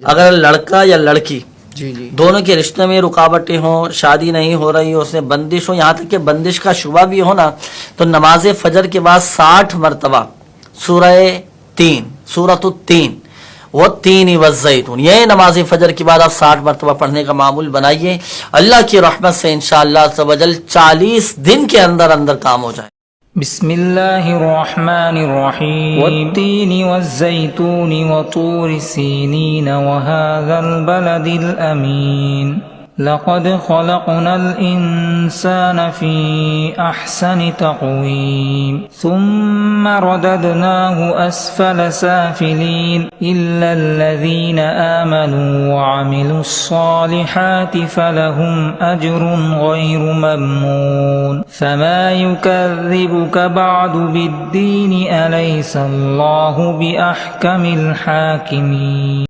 अगर लड़का या लड़की जी जी दोनों के रिश्ते में रुकावटें हों, शादी नहीं हो रही हो, उसमें बंदिश हो, यहाँ तक कि बंदिश का शुबा भी हो ना, तो नमाज फजर के बाद 60 मरतबा सूरत-तीन वो तीन ही वज़ैतून, ये नमाज फजर के बाद आप 60 मरतबा पढ़ने का मामूल बनाइए। अल्लाह की रहमत से इंशाअल्लाह अज़्ज़वजल 40 दिन के अंदर अंदर काम हो जाए। बिस्मिल्लाहिर्रहमानिर्रहीम वत्तीनि वज़्ज़ैतूनि वतूरि सीनीन वहाज़ल बलदिल अमीन लक़द ख़लक़नल इंसान फ़ी अहसनि तक़वीम सुम्मा रददनाहु अस्फ़ल साफ़िलीन इल्लल्लज़ीन आमनू वअमिलुस्सालिहाति फ़लहुम अज्रुन ग़ैरु मम्नून फ़मा युकज़्ज़िबुक बअदु बिद्दीन अलैसल्लाहु बिअहकमिल हाकिमीन।